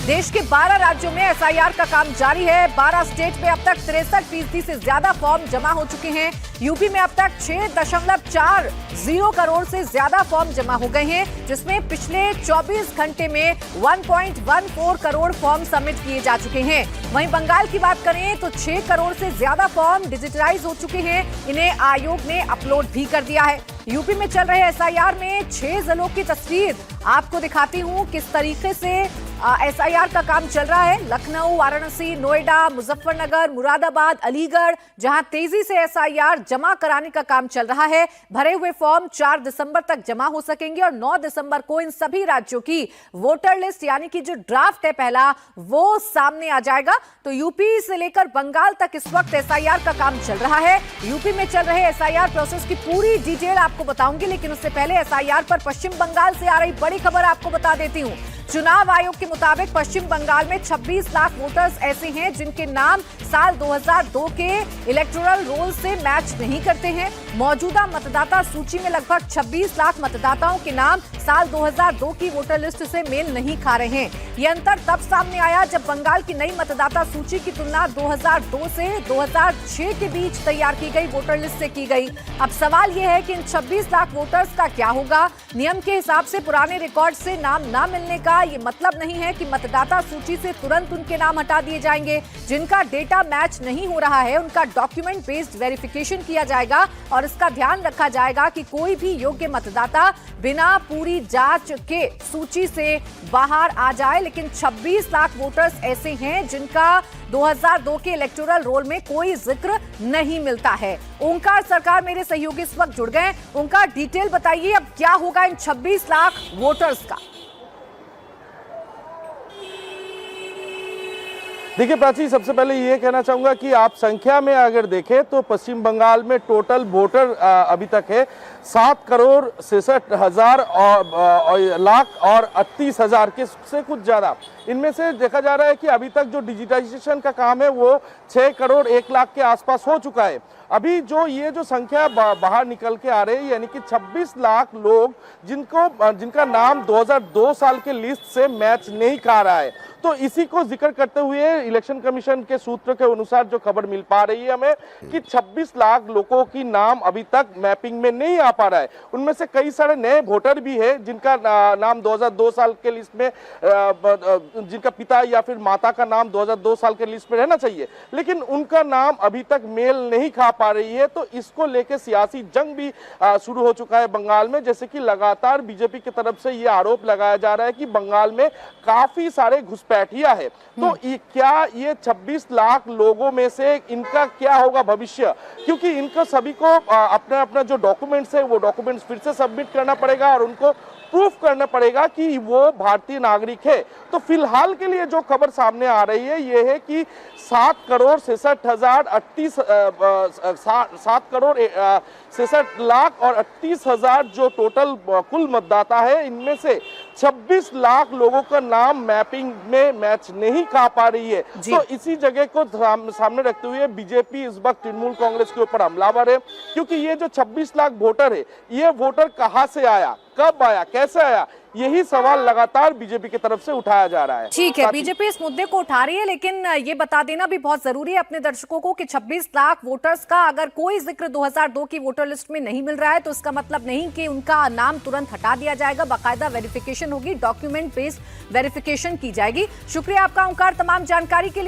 देश के 12 राज्यों में एसआईआर का काम जारी है। 12 स्टेट में अब तक 63% से ज्यादा फॉर्म जमा हो चुके हैं। यूपी में अब तक 6.40 करोड़ से ज्यादा फॉर्म जमा हो गए हैं, जिसमें पिछले 24 घंटे में 1.14 करोड़ फॉर्म सबमिट किए जा चुके हैं। वहीं बंगाल की बात करें तो 6 करोड़ से ज्यादा फॉर्म डिजिटलाइज हो चुके हैं। इन्हें आयोग ने अपलोड भी कर दिया है। यूपी में चल रहे एसआईआर में 6 जिलों की तस्वीर आपको दिखाती हूं, किस तरीके से एसआईआर का काम चल रहा है। लखनऊ, वाराणसी, नोएडा, मुजफ्फरनगर, मुरादाबाद, अलीगढ़, जहां तेजी से एसआईआर जमा कराने का काम चल रहा है। भरे हुए फॉर्म 4 दिसंबर तक जमा हो सकेंगे और 9 दिसंबर को इन सभी राज्यों की वोटर लिस्ट यानी कि जो ड्राफ्ट है पहला, वो सामने आ जाएगा। तो यूपी से लेकर बंगाल तक इस वक्त एसआईआर का काम चल रहा है। यूपी में चल रहे एसआईआर प्रोसेस की पूरी डिटेल आपको बताऊंगी, लेकिन उससे पहले एसआईआर पर पश्चिम बंगाल से आ रही बड़ी खबर आपको बता देती हूं। चुनाव आयोग के मुताबिक पश्चिम बंगाल में 26 लाख वोटर्स ऐसे हैं जिनके नाम साल 2002 के इलेक्टोरल रोल से मैच नहीं करते हैं। मौजूदा मतदाता सूची में लगभग 26 लाख मतदाताओं के नाम साल 2002 की वोटर लिस्ट से मेल नहीं खा रहे हैं। ये अंतर तब सामने आया जब बंगाल की नई मतदाता सूची की तुलना 2002 से 2006 के बीच तैयार की गई वोटर लिस्ट से की गई। अब सवाल यह है कि इन 26 लाख वोटर्स का क्या होगा। नियम के हिसाब से पुराने रिकॉर्ड से नाम न मिलने का ये मतलब नहीं है कि मतदाता सूची से तुरंत उनके नाम हटा दिए जाएंगे। जिनका डेटा मैच नहीं हो रहा है उनका डॉक्यूमेंट बेस्ड वेरिफिकेशन किया जाएगा और इसका ध्यान रखा जाएगा कि कोई भी योग्य मतदाता बिना पूरी जांच के सूची से बाहर आ जाए। लेकिन 26 लाख वोटर्स ऐसे हैं जिनका 2002 के इलेक्टोरल रोल में कोई जिक्र नहीं मिलता है। ओंकार सरकार मेरे सहयोगी इस वक्त जुड़ गए। ओंकार, डिटेल बताइए, अब क्या होगा इन 26 लाख वोटर्स का? देखिए प्राची, सबसे पहले ये कहना चाहूंगा कि आप संख्या में अगर देखें तो पश्चिम बंगाल में टोटल वोटर अभी तक है 7,66,000 लाख और 38,000 के से कुछ ज्यादा। इनमें से देखा जा रहा है कि अभी तक जो डिजिटाइजेशन का काम है वो 6 करोड़ 1 लाख के आसपास हो चुका है। अभी जो संख्या बाहर निकल के आ रही है, यानी कि 26 लाख लोग जिनका नाम 2002 साल के लिस्ट से मैच नहीं खा रहा है। तो इसी को जिक्र करते हुए इलेक्शन कमीशन के सूत्र के अनुसार जो खबर मिल पा रही है हमें कि 26 लाख लोगों की नाम अभी तक मैपिंग में नहीं आ पा रहा है। उनमें से कई सारे नए वोटर भी है जिनका नाम 2002 साल के लिस्ट में, जिनका पिता या फिर माता का नाम 2002 साल के लिस्ट में रहना चाहिए, लेकिन उनका नाम अभी तक मेल नहीं खा पा रही है। तो इसको लेकर सियासी जंग भी शुरू हो चुका है बंगाल में। जैसे कि लगातार बीजेपी की तरफ से यह आरोप लगाया जा रहा है कि बंगाल में काफी सारे घुसपैठिया है। तो क्या ये 26 लाख लोगों में से इनका क्या होगा भविष्य, क्योंकि इनको सभी को अपना जो डॉक्यूमेंट्स है वो डॉक्यूमेंट्स फिर से सबमिट करना पड़ेगा और उनको प्रूफ करना पड़ेगा कि वो भारतीय नागरिक है। तो फिलहाल के लिए जो खबर सामने आ रही है ये है कि 7 करोड़ 66 लाख और 38,000 जो टोटल कुल मतदाता है, इनमें से 26 लाख लोगों का नाम मैपिंग में मैच नहीं खा पा रही है। तो इसी जगह को सामने रखते हुए बीजेपी इस वक्त तृणमूल कांग्रेस के ऊपर हमलावर है, क्योंकि ये जो 26 लाख वोटर है, ये वोटर कहां से आया, कब आया, कैसे आया, यही सवाल लगातार बीजेपी की तरफ से उठाया जा रहा है। ठीक है, बीजेपी इस मुद्दे को उठा रही है, लेकिन ये बता देना भी बहुत जरूरी है अपने दर्शकों को कि 26 लाख वोटर्स का अगर कोई जिक्र 2002 की वोटर लिस्ट में नहीं मिल रहा है तो इसका मतलब नहीं कि उनका नाम तुरंत हटा दिया जाएगा। बाकायदा वेरिफिकेशन होगी, डॉक्यूमेंट बेस्ड वेरिफिकेशन की जाएगी। शुक्रिया आपका ओंकार तमाम जानकारी के लिए।